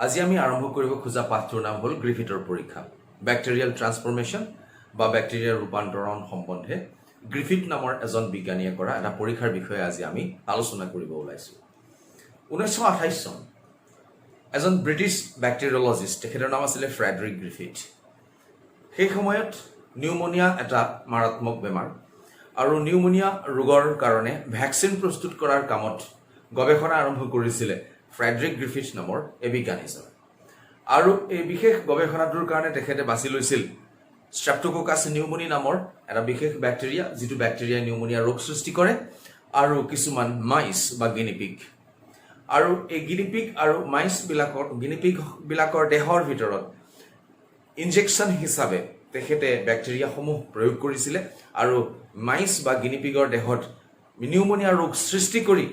আজি আমি আৰম্ভ কৰিব খোজা পাঠটোৰ নাম হ'ল গ্ৰিফিথৰ পৰীক্ষা ব্যাকটেৰিয়েল ট্ৰান্সফৰমেশ্যন বা ব্যাকটেৰিয়াৰ ৰূপান্তৰণ সম্বন্ধে গ্ৰিফিথ নামৰ এজন বিজ্ঞানীয়ে কৰা এটা পৰীক্ষাৰ বিষয়ে আজি আমি আলোচনা কৰিব ওলাইছো 1928 চন এজন ব্ৰিটিছ ব্যাকটেৰিয়লজিষ্ট তেখেতৰ নাম আছিল ফ্ৰেডৰিক গ্ৰিফিথ সেই সময়ত নিউমোনিয়া এটা মাৰাত্মক বেমাৰ আৰু নিউমোনিয়া ৰোগৰ কাৰণে ভ্যাকচিন প্ৰস্তুত কৰাৰ কামত গৱেষণা আৰম্ভ কৰিছিল ফ্ৰেডৰিক গ্ৰিফিথ নামৰ এই বিজ্ঞানীজনে আৰু এই বিশেষ গৱেষণাটোৰ কাৰণে তেখেতে বাছি লৈছিল স্ট্ৰেপ্টোককাছ নিউমোনি নামৰ এটা বিশেষ ব্যাকটেৰিয়া যিটো ব্যাকটেৰিয়া নিউমোনিয়া ৰোগ সৃষ্টি কৰে আৰু কিছুমান মাইছ বা গিনিপিগ আৰু এই গিনিপিগ আৰু মাইছ বিলাকৰ দেহৰ ভিতৰত ইনজেকশন হিচাপে তেখেতে ব্যাকটেৰিয়া সমূহ প্ৰয়োগ কৰিছিল আৰু মাইছ বা গিনিপিগৰ দেহত নিউমোনিয়া ৰোগ সৃষ্টি কৰি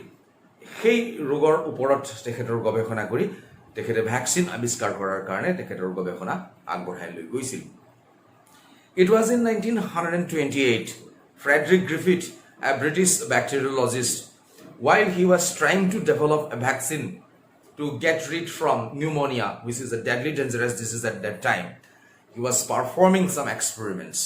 সেই ৰোগৰ ওপৰত তেখেতৰ গৱেষণা কৰি তেখেতে ভ্যাকচিন আৱিষ্কাৰ কৰাৰ কাৰণে তেখেতৰ গৱেষণা আগবঢ়াই লৈ গৈছিল It was in 1928 Frederick Griffith a British bacteriologist while he was trying to develop a vaccine to get rid from pneumonia which is a deadly dangerous disease at that time he was performing some experiments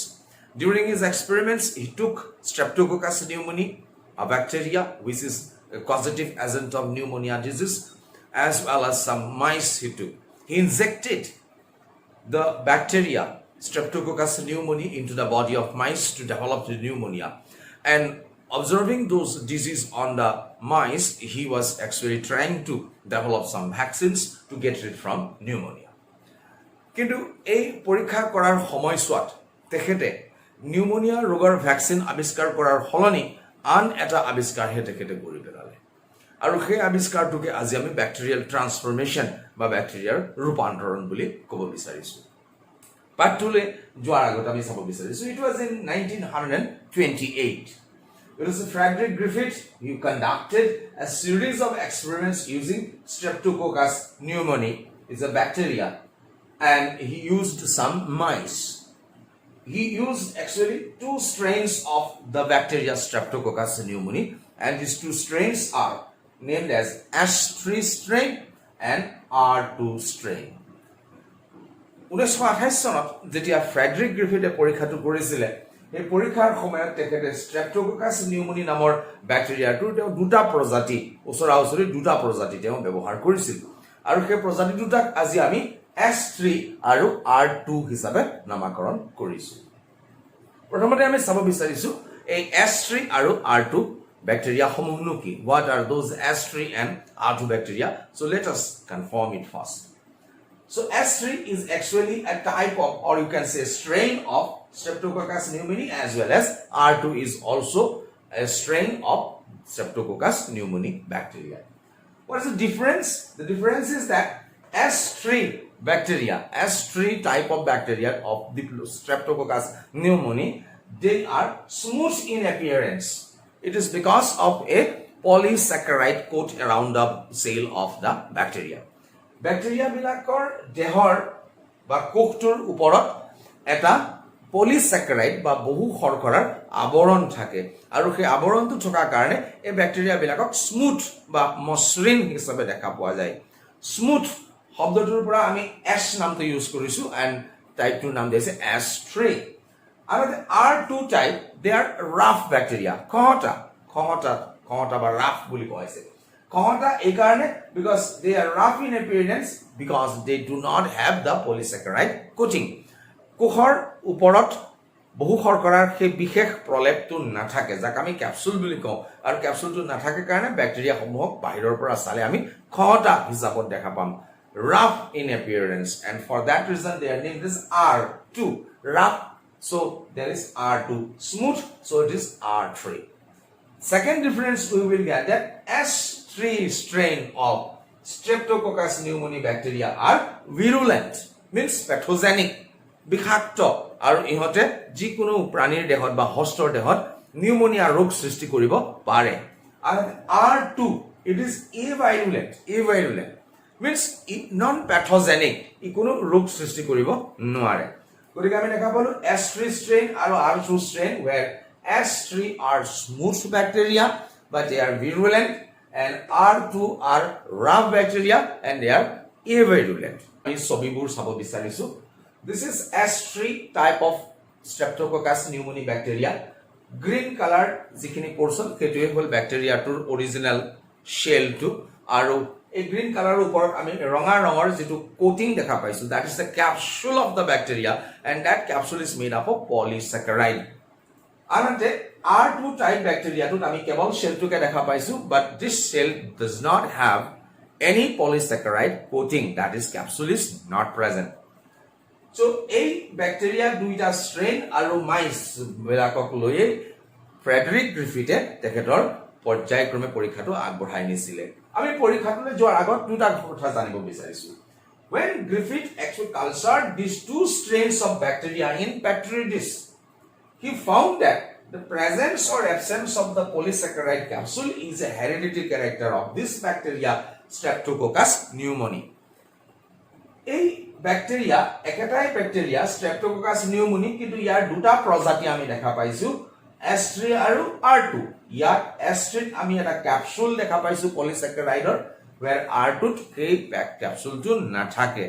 during his experiments he took Streptococcus pneumoniae a bacteria which is a causative agent of pneumonia disease as well as some mice he took. He injected the bacteria Streptococcus pneumoniae into the body of mice to develop the pneumonia. And observing those disease on the mice, he was actually trying to develop some vaccines to get rid from pneumonia. কিন্তু এই পৰীক্ষা কৰাৰ সময়ছোৱাত তেখেতে pneumonia ৰোগৰ vaccine আৱিষ্কাৰ কৰাৰ হলনি আন এটা আৱিষ্কাৰহে তেখেতে কৰি পেলালে আৰু সেই আৱিষ্কাৰটোকে আজি আমি ব্যাকটেৰিয়েল ট্ৰান্সফৰমেশ্যন বা ব্যাকটেৰিয়াৰ ৰূপান্তৰণ বুলি ক'ব বিচাৰিছো পাঠটোলে যোৱাৰ আগত আমি চাব বিচাৰিছো It was in 1928 It was Frederick Griffith who conducted a series of experiments using Streptococcus pneumoniae is a bacteria and he used some mice He used actually two strains of the bacteria Streptococcus pneumoniae and these two strains are named as S3 strain and R2 strain. 1928 চনত যেতিয়া Frederick গ্ৰিফিথে পৰীক্ষাটো কৰিছিল এই পৰীক্ষাৰ সময়ত তেখেতে Streptococcus pneumoniae নামৰ ব্যাকটেৰিয়াটোৰ তেওঁ দুটা প্ৰজাতি ওচৰা-ওচৰি দুটা প্ৰজাতি তেওঁ ব্যৱহাৰ কৰিছিল আৰু সেই প্ৰজাতি দুটাক আজি আমি S3 আৰু R2 হিচাপে নামকৰণ কৰিছো প্ৰথমতে আমি চাব বিচাৰিছো এই S3 আৰু R2 bacteria সমূহনো কি what are those S3 and R2 bacteria so let us confirm it first so S3 is actually a type of or you can say strain of Streptococcus pneumoniae as well as R2 is also a strain of Streptococcus pneumoniae bacteria what is the difference the difference is that S3 bacteria S3 type of bacteria of the Streptococcus pneumoniae they are smooth in appearance It is because of a polysaccharide coat around the cell of the bacteria. Bacteria বিলাকৰ দেহৰ বা কোষটোৰ ওপৰত এটা polysaccharide বা বহু শৰ্কৰাৰ আৱৰণ থাকে আৰু সেই আৱৰণটো থকাৰ কাৰণে এই ব্যাকটেৰিয়া বিলাকক স্মুথ বা মসৃণ হিচাপে দেখা পোৱা যায় স্মুথ শব্দটোৰ পৰা আমি S নামটো ইউজ কৰিছো and টাইপটোৰ নাম দিছে S3 And the R2 type, they are rough bacteria. Khota বা rough বুলি কোৱা হৈছে khota এই কাৰণে because they are rough in appearance because they do not have the polysaccharide coating. কোষৰ ওপৰত বহু শৰ্কৰাৰ সেই বিশেষ প্ৰলেপটো নাথাকে যাক আমি ক্যাপসুল বুলি কওঁ আৰু ক্যাপসুলটো নাথাকে কাৰণে ব্যাকটেৰিয়া সমূহক বাহিৰৰ পৰা চালে আমি khota হিচাপত দেখা পাম rough in appearance and for that reason they are named as R2 rough So there is R2 smooth, so it is R3. Second difference we will get that S3 strain of Streptococcus pneumoniae bacteria are virulent, means pathogenic, বিষাক্ত আৰু ইহঁতে যিকোনো প্ৰাণীৰ দেহত বা হস্তৰ দেহত pneumonia ৰোগ সৃষ্টি কৰিব পাৰে আৰু R2 it is avirulent means non pathogenic ই কোনো ৰোগ সৃষ্টি কৰিব নোৱাৰে গতিকে আমি দেখা পালো S3 strain আৰু R2 strain where S3 are smooth bacteria but they are virulent and R2 are rough bacteria and they are avirulent. আমি ছবিবোৰ চাব বিচাৰিছো. This is S3 type of Streptococcus pneumoniae bacteria. Green color যিখিনি portion সেইটোৱে হ'ল ব্যাকটেৰিয়াটোৰ original শেলটো আৰু এই green কালাৰৰ ওপৰত আমি ৰঙা ৰঙৰ যেটো কোটিং দেখা পাইছো that is the capsule of the bacteria and that capsule is made up of polysaccharide. আনহাতে R2 type ব্যাকটেৰিয়াটোত আমি কেৱল শেলটোকে দেখা পাইছো but this shell does not have any polysaccharide coating, that is capsule is not present. So এই bacteria দুইটা strain আৰু মাইস বিলাকক লৈ ফ্ৰেডৰিক গ্ৰিফিথে তেখেতৰ পৰ্যায়ক্ৰমে পৰীক্ষাটো আগবঢ়াই নিছিলে. আমি পৰীক্ষাটোলৈ যোৱাৰ আগত দুটা কথা জানিব বিচাৰিছো. When Griffith actually cultured these two strains of bacteria in petri dish, he found that the presence or absence of the polysaccharide capsule is a hereditary character of this bacteria, Streptococcus pneumoniae. এই bacteria একেটাই bacteria Streptococcus pneumoniae কিন্তু ইয়াৰ দুটা প্ৰজাতি আমি দেখা পাইছো S3 আৰু R2. ইয়াত S3 আমি এটা ক্যাপসুল দেখা পাইছো পলিস্যাকাৰাইডৰ where R2 এই ক্যাপসুলটো নাথাকে.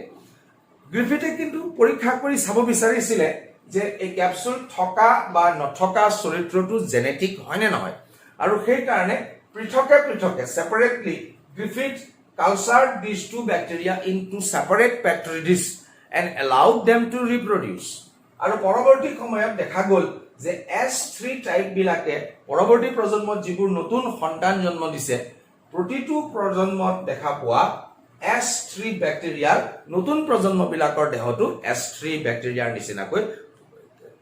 গ্ৰিফিথে কিন্তু পৰীক্ষা কৰি চাব বিচাৰিছিলে যে এই ক্যাপসুল থকা বা নথকা চৰিত্ৰটো জেনেটিক হয় নে নহয় আৰু সেই কাৰণে পৃথকে পৃথকে সেপাৰেটলি Griffith cultured these two bacteria into separate petri dish and allowed them to reproduce. আৰু পৰৱৰ্তী সময়ত দেখা গল যে S3 টাইপ বিলাকে পৰৱৰ্তী প্ৰজন্মত যিবোৰ নতুন সন্তান জন্ম দিছে প্ৰতিটো প্ৰজন্মত দেখা পোৱা S3 ব্যাকটেৰিয়াৰ নতুন প্ৰজন্ম বিলাকৰ দেহটো S3 ব্যাকটেৰিয়াৰ নিচিনাকৈ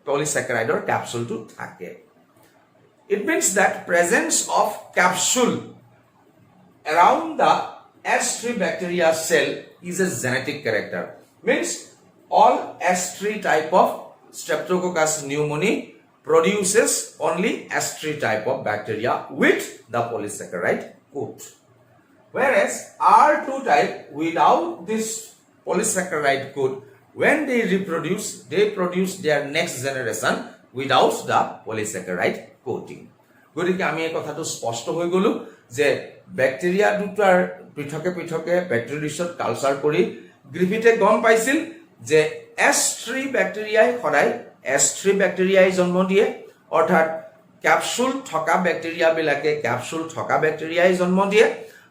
পলিস্যাকাৰাইডৰ ক্যাপসুলটো থাকে. It means that presence of capsule around the S3 bacteria cell is a genetic character. Means all S3 type of Streptococcus pneumoniae produces only S3 type of bacteria with the polysaccharide coat. Whereas R2 type without this polysaccharide coat, when they reproduce, they produce their next generation without the polysaccharide coating. গতিকে আমি এই কথাটো স্পষ্ট হৈ গলো যে bacteria দুটাৰ পৃথকে পৃথকে ব্যাকটেৰিয়াছত কালচাৰ কৰি গ্ৰিফিথে গম পাইছিল যে S3 ব্যাকটেৰিয়াই সদায় S3 ব্যাকটেৰিয়াই জন্ম দিয়ে অৰ্থাৎ ক্যাপসুল থকা ব্যাকটেৰিয়া বিলাকে ক্যাপসুল থকা ব্যাকটেৰিয়াই জন্ম দিয়ে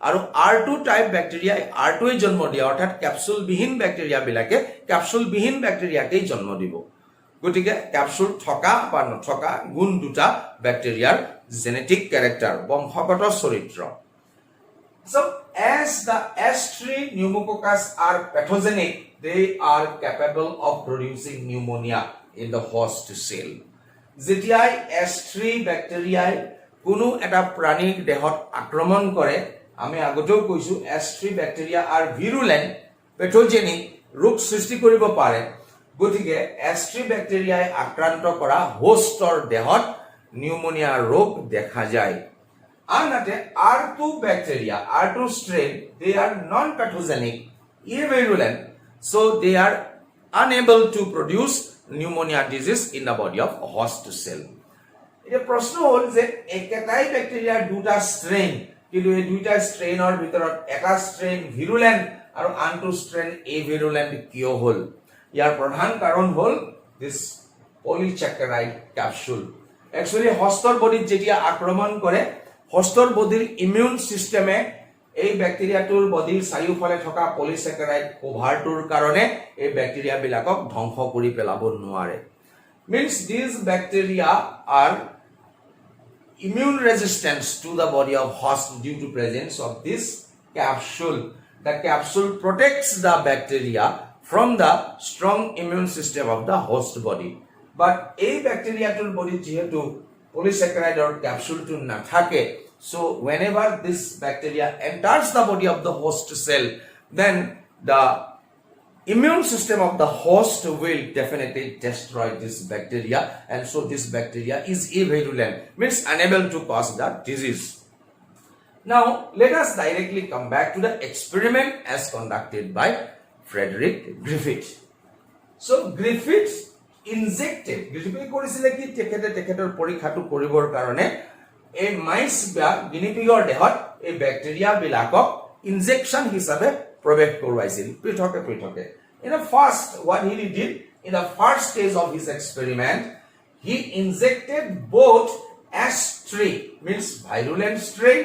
আৰু R2 টাইপ ব্যাকটেৰিয়াই R2ই জন্ম দিয়ে অৰ্থাৎ ক্যাপসুল বিহীন ব্যাকটেৰিয়া বিলাকে ক্যাপসুল বিহীন ব্যাকটেৰিয়াকেই জন্ম দিব. গতিকে ক্যাপসুল থকা বা নথকা গুণ দুটা ব্যাকটেৰিয়াৰ জেনেটিক ক্যাৰেক্টাৰ বংশগত চৰিত্ৰ. So as the S3 pneumococcus are pathogenic, they are capable of producing pneumonia in the host cell. যেতিয়াই S3 ব্যাকটেৰিয়াই কোনো এটা প্ৰাণীৰ দেহত আক্ৰমণ কৰে আমি আগতেও কৈছো S3 bacteria are virulent, pathogenic, ৰোগ সৃষ্টি কৰিব পাৰে. গতিকে S3 ব্যাকটেৰিয়াই আক্ৰান্ত কৰা হোষ্টৰ দেহত নিউমোনিয়া ৰোগ দেখা যায়. Another R2 bacteria, R2 strain, they are non-pathogenic, avirulent, so they are unable to produce pneumonia disease in the body of host cell. এতিয়া প্ৰশ্ন হ'ল যে একেটাই ব্যাকটেৰিয়াৰ দুটা স্ট্ৰেইন কিন্তু এই দুটা স্ট্ৰেইনৰ ভিতৰত এটা স্ট্ৰেইন ভিৰুলেন্ট আৰু আনটো স্ট্ৰেইন এভিৰুলেন্ট কিয় হ'ল? ইয়াৰ প্ৰধান কাৰণ হ'ল this polysaccharide capsule. Actually হষ্টৰ বডিত যেতিয়া আক্ৰমণ কৰে হষ্টৰ বডিৰ ইমিউন সিস্টেমে এই ব্যাকটেৰিয়াটোৰ বডিৰ চাৰিওফালে থকা পলিস্যাকাৰাইড কভাৰটোৰ কাৰণে এই ব্যাকটেৰিয়া বিলাকক ধ্বংস কৰি পেলাব নোৱাৰে. Means these bacteria are immune resistance to the body of host due to presence of this capsule. The capsule protects the bacteria from the strong immune system of the host body. But এই ব্যাকটেৰিয়াটোৰ বডিত যেহেতু polysaccharide or capsule to nathake, so whenever this bacteria enters the body of the host cell, then the immune system of the host will definitely destroy this bacteria, and so this bacteria is avirulent, means unable to cause the disease. Now let us directly come back to the experiment as conducted by Frederick Griffith. So Griffith injected, Griffith কৰিছিলে কি তেখেতৰ পৰীক্ষাটো কৰিবৰ কাৰণে এই মাইস বা গিনিপিগৰ দেহত এই ব্যাকটেৰিয়া বিলাকক ইনজেকশন হিচাপে প্ৰৱেশ কৰোৱাইছিল পৃথকে পৃথকে in the first what he did in the first stage of his experiment he injected both S3 means virulent strain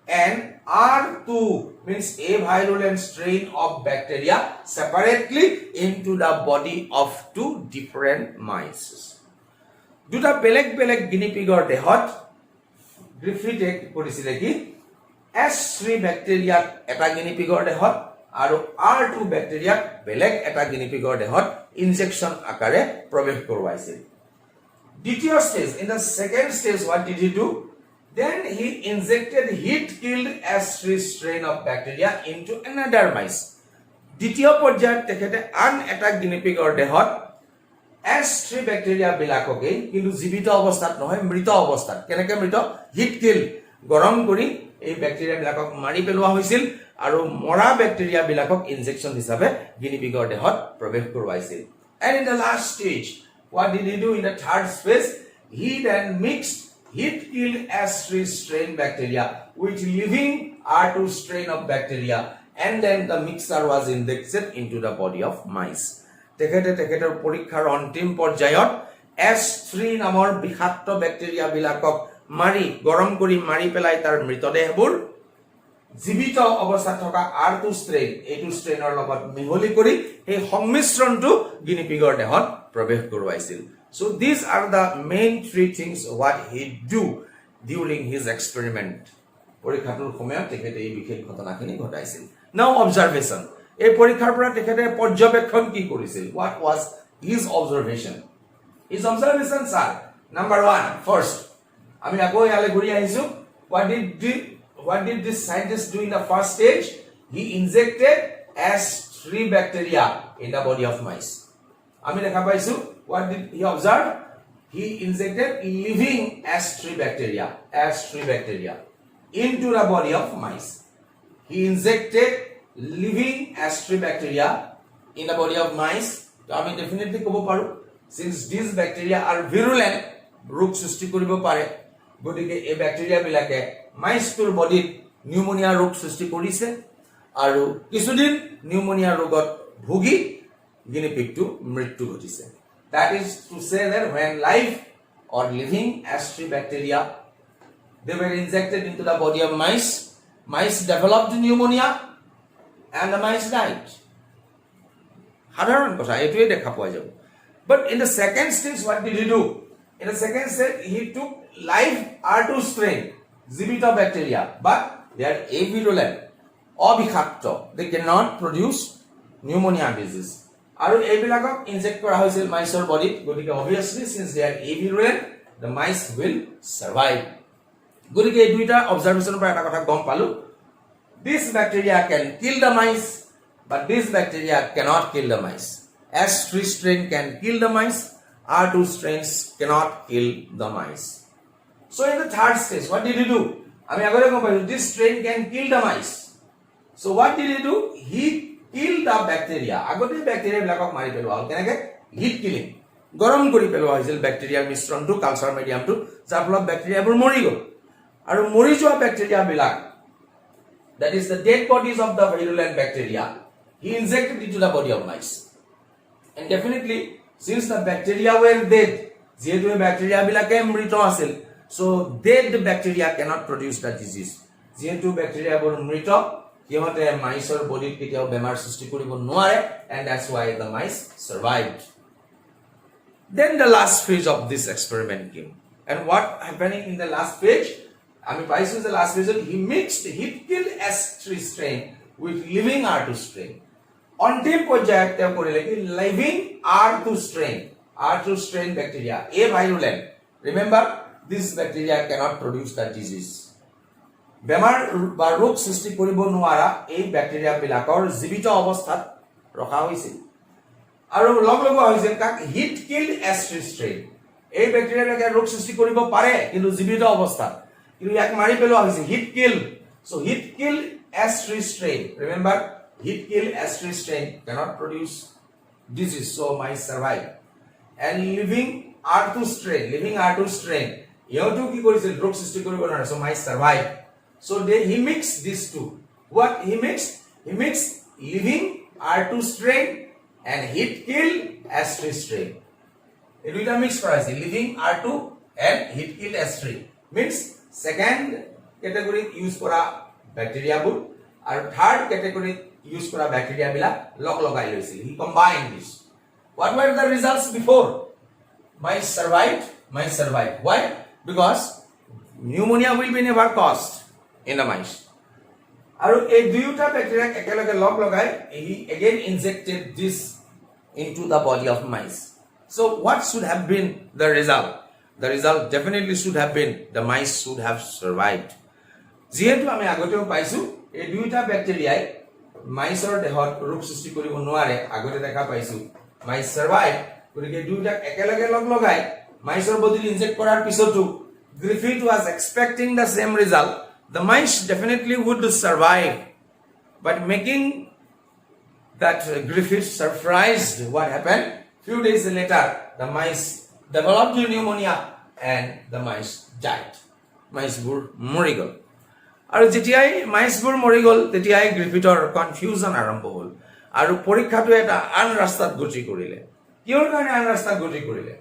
and R2 means a virulent strain of bacteria separately into the body of two different mice. দুটা বেলেগ বেলেগ গিনিপিগৰ দেহত গ্ৰিফিথে কৰিছিলে কি S3 ব্যাকটেৰিয়াক এটা গিনিপিগৰ দেহত আৰু R2 ব্যাকটেৰিয়াক বেলেগ এটা গিনিপিগৰ দেহত ইনজেকচন আকাৰে প্ৰৱেশ কৰোৱাইছিল দ্বিতীয় stage in the second stage what did he do then he injected heat killed S3 strain of bacteria into another mice দ্বিতীয় পৰ্যায়ত তেখেতে আন এটা গিনিপিগৰ দেহত S3 ব্যাকটেৰিয়া বিলাককে কিন্তু জীৱিত অৱস্থাত নহয় মৃত অৱস্থাত কেনেকৈ মৃত হিট কিল গৰম কৰি এই ব্যাকটেৰিয়া বিলাকক মাৰি পেলোৱা হৈছিল আৰু মৰা ব্যাকটেৰিয়া বিলাকক ইনজেকচন হিচাপে গিনিপিগৰ দেহত প্ৰৱেশ কৰোৱাইছিল and in the last stage what did he do in the third phase he then mixed heat killed S3 strain bacteria with living R2 strain of bacteria and then the mixture was injected into the body of mice তেখেতৰ পৰীক্ষাৰ অন্তিম পৰ্যায়ত S3 নামৰ বিষাক্ত bacteria বিলাকক মাৰি গৰম কৰি মাৰি পেলাই তাৰ মৃতদেহবোৰ জীৱিত অৱস্থাত থকা R2 strain এইটো strainৰ লগত মিহলি কৰি এই সংমিশ্ৰণটো গিনিপিগৰ দেহত প্ৰৱেশ কৰোৱাইছিল so these are the main three things what he do during his experiment পৰীক্ষাটোৰ সময়ত তেখেতে এই বিশেষ ঘটনাখিনি ঘটাইছিল now observation এই পৰীক্ষাৰ পৰা তেখেতে পৰ্যবেক্ষণ কি কৰিছিল what was his observation sir number 1 first আমি আকৌ ইয়ালে ঘূৰি আহিছো what did this scientist do in the first stage he injected S3 bacteria in the body of mice আমি দেখা পাইছো what did he observe he injected living S3 bacteria into the body of mice he injected living S3 bacteria in the body of mice তো আমি definitely ক'ব পাৰো since these bacteria are virulent ৰোগ সৃষ্টি কৰিব পাৰে গতিকে এই ব্যাকটেৰিয়া বিলাকে মাইছটোৰ বডিত নিউমোনিয়া ৰোগ সৃষ্টি কৰিছে আৰু কিছুদিন নিউমোনিয়া ৰোগত ভুগি গিনিপিগটো মৃত্যু ঘটিছে that is to say that when live or living S3 bacteria they were injected into the body of mice developed pneumonia and the mice died সাধাৰণ কথা এটোৱে দেখা পোৱা যাব but in the second stage what did he do in the second stage he took live R2 strain জীৱিত bacteria but they are avirulent অবিষাক্ত they cannot produce pneumonia disease আৰু এইবিলাকক inject কৰা হৈছিল মাইছৰ বডিত গতিকে obviously since they are avirulent the mice will survive গতিকে এই দুইটা অবজাৰভেশনৰ পৰা এটা কথা গম পালো this bacteria can kill the mice but this bacteria cannot kill the mice S3 strain can kill the mice R2 strains cannot kill the mice so in the third stage what did he do আমি আগতে গম পাইছো this strain can kill the mice so what did he do he killed the bacteria আগতে bacteria বিলাকক মাৰি পেলোৱা হ'ল কেনেকৈ হিট কিলিং গৰম কৰি পেলোৱা হৈছিল ব্যাকটেৰিয়াৰ মিশ্ৰণটো কালচাৰ মিডিয়ামটো যাৰ ফলত ব্যাকটেৰিয়াবোৰ মৰি গ'ল আৰু মৰি যোৱা ব্যাকটেৰিয়া বিলাক that is the dead bodies of the virulent bacteria he injected into the body of mice and definitely since the bacteria were dead যেহেতু ব্যাকটেৰিয়া বিলাকে মৃত আছিল so dead bacteria cannot produce the disease যেহেতু ব্যাকটেৰিয়াবোৰ মৃত সিহঁতে মাইছৰ বডিত কেতিয়াও বেমাৰ সৃষ্টি কৰিব নোৱাৰে and that's why the mice survived then the last phase of this experiment came and what happening in the last phase আমি পাইছো যে last phase he mixed heat killed S3 strain with living R2 strain অন্তিম পৰ্যায়ত তেওঁ কৰিলে কি living R2 strain bacteria a virulent remember this bacteria cannot produce the disease বেমাৰ বা ৰোগ সৃষ্টি কৰিব নোৱাৰা এই ব্যাকটেৰিয়া বিলাকৰ জীৱিত অৱস্থাত ৰখা হৈছিল আৰু লগলগোৱা হৈছিল কাক হিট কিল্ড S3 strain এই ব্যাকটেৰিয়াবিলাকে ৰোগ সৃষ্টি কৰিব পাৰে কিন্তু জীৱিত অৱস্থাত কিন্তু ইয়াক মাৰি পেলোৱা হৈছে hit kill so heat killed S3 strain remember heat killed S3 strain cannot produce disease so mice survive and living R2 strain ইহঁতো কি কৰিছিল ৰোগ সৃষ্টি কৰিব নোৱাৰে so mice survive so he mixed these two what he mixed living R2 strain and heat kill S3 strain. এই দুইটা mix করা আছে living R2 and heat kill S3 means second category use করা ব্যাকটেৰিয়াবোৰ আৰু third category ইউজ কৰা bacteria বিলাক লগ লগাই লৈছিল he combined this. What were the results before? Mice survived. Why? Because pneumonia will be never caused in the mice. আৰু এই দুইটা bacteria একেলগে লগ লগাই he again injected this into the body of mice. So what should have been the result? The result definitely should have been the mice should have survived. যেহেতু আমি আগতেও পাইছো এই দুইটা ব্যাকটেরিয়াই মাইছৰ দেহত ৰোগ সৃষ্টি কৰিব নোৱাৰে আগতে দেখা পাইছো মাইছ সাৰ্ভাইভ গতিকে দুইটা একেলগে লগ লগাই মাইছৰ বডিত ইনজেক্ট কৰাৰ পিছতো Griffith was expecting the same result. The mice definitely would survive, but making that Griffith surprised what happened. Few days later, the mice developed pneumonia and the mice died. Mice were মৰি গ'ল আৰু যেতিয়াই মাইছবোৰ মৰি গ'ল তেতিয়াই গ্ৰিফিথৰ confusion আৰম্ভ হ'ল আৰু পৰীক্ষাটো এটা আন ৰাস্তাত গতি কৰিলে কিহৰ কাৰণে আন ৰাস্তাত গতি কৰিলে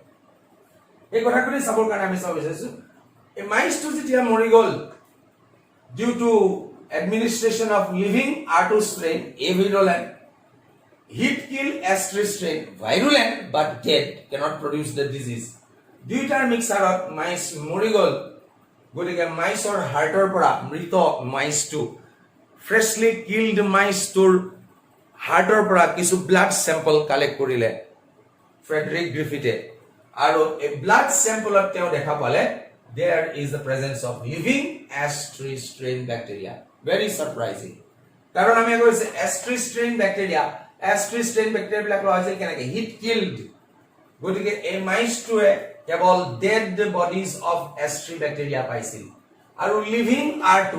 এই কথাখিনি চাবৰ কাৰণে আমি চাব বিচাৰিছো এই মাইছটো যেতিয়া মৰি গ'ল due to administration of living R2 strain A virulent heat kill S3 strain virulent but dead cannot produce the disease দুইটাৰ মিক্সাৰত মাইছ মৰি গ'ল গতিকে মাইছৰ হাৰ্টৰ পৰা মৃত মাইছটো ফ্ৰেশলি কিল্ড মাইছটোৰ হাৰ্টৰ পৰা কিছু ব্লাড চেম্পল কালেক্ট কৰিলে ফ্ৰেডৰিক গ্ৰিফিথে আৰু এই ব্লাড চেম্পলত তেওঁ দেখা পালে there is the presence of living S3 strain bacteria. Very surprising. কারণ আমি কৈছে S3 strain bacteria বিলাক লোৱা হৈছিল কেনেকৈ heat killed গতিকে এই মাইছটোৱে কেৱল dead bodies of S3 bacteria পাইছিল আৰু living R2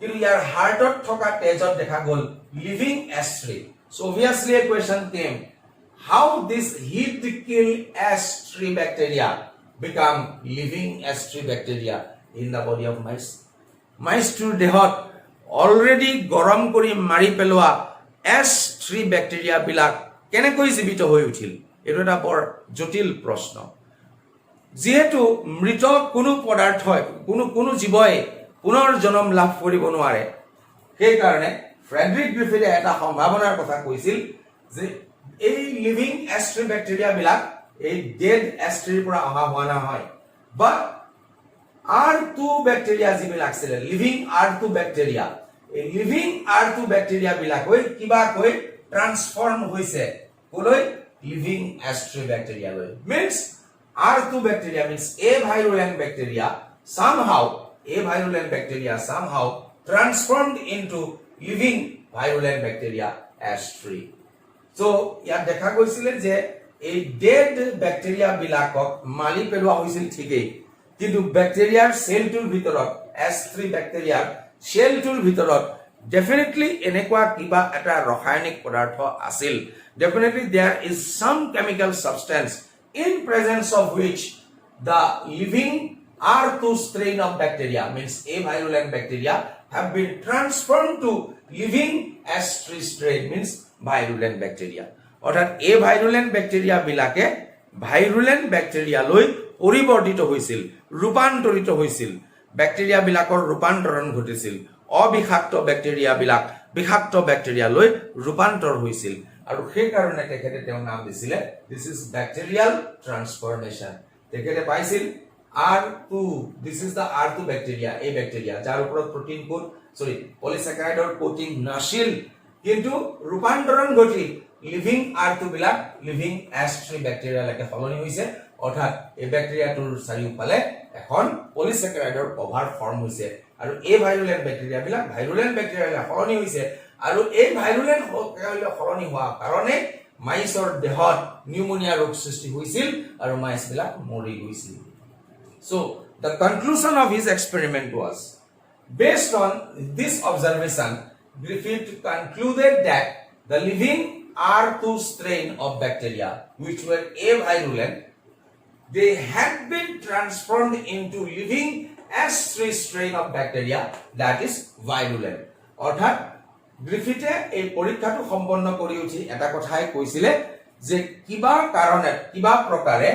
কিন্তু ইয়াৰ হাৰ্টত থকা তেজত দেখা গ'ল living S3. So obviously a question came, how this heat kill S3 bacteria become living S3 bacteria in the body of mice? Mice to dehot already গৰম কৰি মাৰি পেলোৱা S3 bacteria বিলাক কেনেকৈ জীৱিত হৈ উঠিল এটো এটা বৰ জটিল প্ৰশ্ন যেহেতু মৃত কোনো পদাৰ্থ কোনো জীৱই পুনৰ জন্ম লাভ কৰিব নোৱাৰে সেই কাৰণে ফ্ৰেডৰিক গ্ৰিফিথে এটা সম্ভাৱনাৰ কথা কৈছিল যে এই লিভিং S3 bacteria বিলাক এই dead S3 পৰা অহা হোৱা নহয় but R2 bacteria যিবিলাক আছিল living R2 bacteria এই living R2 bacteria বিলাক হৈ কিবা কৈ ট্ৰান্সফৰ্ম হৈছে কলৈ living S3 bacteria লৈ means R2 bacteria means a virulent bacteria somehow transformed into living virulent bacteria S3. So ইয়াত দেখা গৈছিল যে এই ডেড ব্যাকটেরিয়া বিলাকক মালি পেলোৱা হৈছিল ঠিকই কিন্তু ব্যাকটেৰিয়াৰ সেলটোৰ ভিতৰত S3 ব্যাকটেৰিয়াৰ সেলটোৰ ভিতৰত definitely এনেকুৱা কিবা এটা ৰাসায়নিক পদাৰ্থ আছিল definitely there is some chemical substance in presence of which the living R2 strain of bacteria means a virulent bacteria have been transformed to living S3 strain means virulent bacteria. অৰ্থাৎ এই ভাইৰুলেন্ট bacteria বিলাকে ভাইৰুলেন্ট bacteria লৈ পৰিৱৰ্তিত হৈছিল ৰূপান্তৰিত হৈছিল bacteria বিলাকৰ ৰূপান্তৰণ ঘটিছিল অবিষাক্ত ব্যাকটেৰিয়া বিলাক বিষাক্ত ব্যাকটেৰিয়া লৈ ৰূপান্তৰ হৈছিল আৰু সেই কাৰণে তেখেতে তেওঁ নাম দিছিল this is bacterial transformation তেখেতে পাইছিল R2 this is the R2 bacteria a bacteria যাৰ ওপৰত প্ৰটিন কোট পলিস্যাকাৰাইডৰ কোটিং নাছিল কিন্তু ৰূপান্তৰণ ঘটি living R2 বিলাক living S3 bacteria লাগে সলনি হৈছে অৰ্থাৎ এই ব্যাকটেৰিয়াটোৰ চাৰিওফালে এখন পলিস্যাকাৰাইডৰ কভাৰ ফৰ্ম হৈছে আৰু এই ভাইৰুলেন্ট ব্যাকটেৰিয়া বিলাক ভাইৰুলেন্ট ব্যাকটেৰিয়া সলনি হৈছে আৰু এই ভাইৰুলেন্ট সলনি হোৱা কাৰণে মাইছৰ দেহত নিউমোনিয়া ৰোগ সৃষ্টি হৈছিল আৰু মাইছ বিলাক মৰি গৈছিল So the conclusion of his experiment was based on this observation Griffith concluded that the living R2 strain of bacteria which were avirulent they had been transformed into living S3 strain of bacteria that is virulent অর্থাৎ গ্ৰিফিথে এই পৰীক্ষাটো সম্পন্ন কৰি উঠি এটা কথাই কৈছিলে যে কিবা কাৰণে কিবা প্ৰকাৰে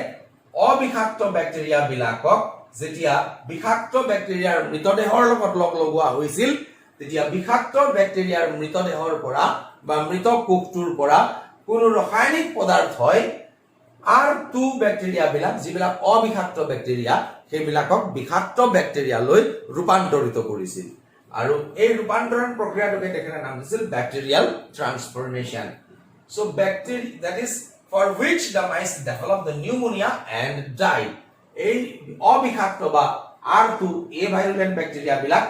অবিষাক্ত ব্যাক্টেৰিয়া বিলাকক যেতিয়া বিষাক্ত ব্যাক্টেৰিয়াৰ মৃতদেহৰ লগত লগ লগোৱা হৈছিল তেতিয়া বিষাক্ত ব্যাক্টেৰিয়াৰ মৃতদেহৰ পৰা বা মৃত কোষটোৰ পৰা কোনো ৰাসায়নিক পদাৰ্থই R2 ব্যাক্টেৰিয়া বিলাক যিবিলাক অবিষাক্ত ব্যাক্টেৰিয়া সেইবিলাকক বিষাক্ত ব্যাক্টেৰিয়ালৈ ৰূপান্তৰিত কৰিছিল আৰু এই ৰূপান্তৰণ প্ৰক্ৰিয়াটোকে তেখেতে নাম দিছিল ব্যাক্টেৰিয়াল ট্ৰান্সফৰমেশন so bacteria that is for which the mice develop the pneumonia and die এই অবিষাক্ত বা R2 এ ভাইৰুলেন্ট ব্যাক্টেৰিয়া বিলাক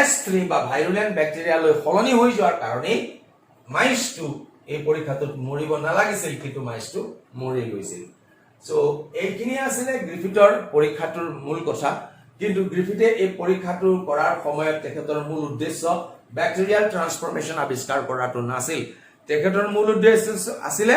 S3 বা ভাইৰুলেন্ট ব্যাক্টেৰিয়ালৈ সলনি হৈ যোৱাৰ কাৰণে মাইছটো এই পৰীক্ষাটোত মৰিব নালাগিছিল কিন্তু মাইছটো মৰি গৈছিল সো এইখিনি আছিল গ্ৰিফিথৰ পৰীক্ষাটোৰ মূল কথা কিন্তু গ্ৰিফিথে এই পৰীক্ষাটো কৰাৰ সময়ত তেখেতৰ মূল উদ্দেশ্য ব্যাক্টেৰিয়াল ট্ৰান্সফৰমেশন আৱিষ্কাৰ কৰাটো নাছিল তেখেতৰ মূল উদ্দেশ্য আছিল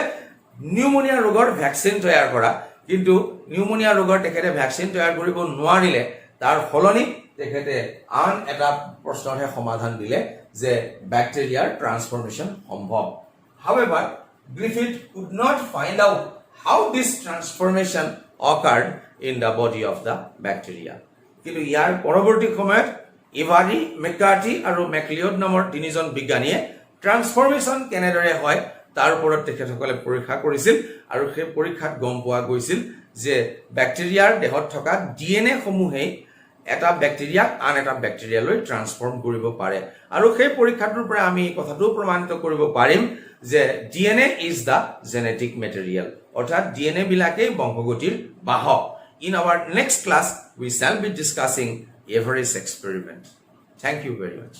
নিউমোনিয়া ৰোগৰ ভ্যাকচিন তৈয়াৰ কৰা কিন্তু নিউমোনিয়া ৰোগৰ তেখেতে ভ্যাকচিন তৈয়াৰ কৰিব নোৱাৰিলে তাৰ ফলনি তেখেতে আন এটা প্ৰশ্নৰে সমাধান দিলে যে ব্যাক্টেৰিয়াৰ ট্ৰান্সফৰমেশন সম্ভৱ however Griffith could not find out how this transformation occurred in the body of the bacteria কিন্তু ইয়াৰ পৰৱৰ্তী সময়ত ইভাৰি মেকাৰ্টি আৰু মেকলিঅড নামৰ তিনিজন বিজ্ঞানীয়ে ট্ৰান্সফৰমেশন কেনেদৰে হয় তাৰ ওপৰত তেখেতসকলে পৰীক্ষা কৰিছিল আৰু সেই পৰীক্ষাত গম পোৱা গৈছিল যে ব্যাক্টেৰিয়াৰ দেহত থকা ডিএনএ সমূহে এটা ব্যাক্টেৰিয়াক আন এটা ব্যাক্টেৰিয়ালৈ ট্ৰান্সফৰ্ম কৰিব পাৰে আৰু সেই পৰীক্ষাটোৰ পৰা আমি কথাটো প্ৰমাণিত কৰিব পাৰিম যে DNA is the genetic material অৰ্থাৎ ডিএনএ বিলাকে বংশগতিৰ বাহক in our next class we shall be discussing Everest experiment thank you very much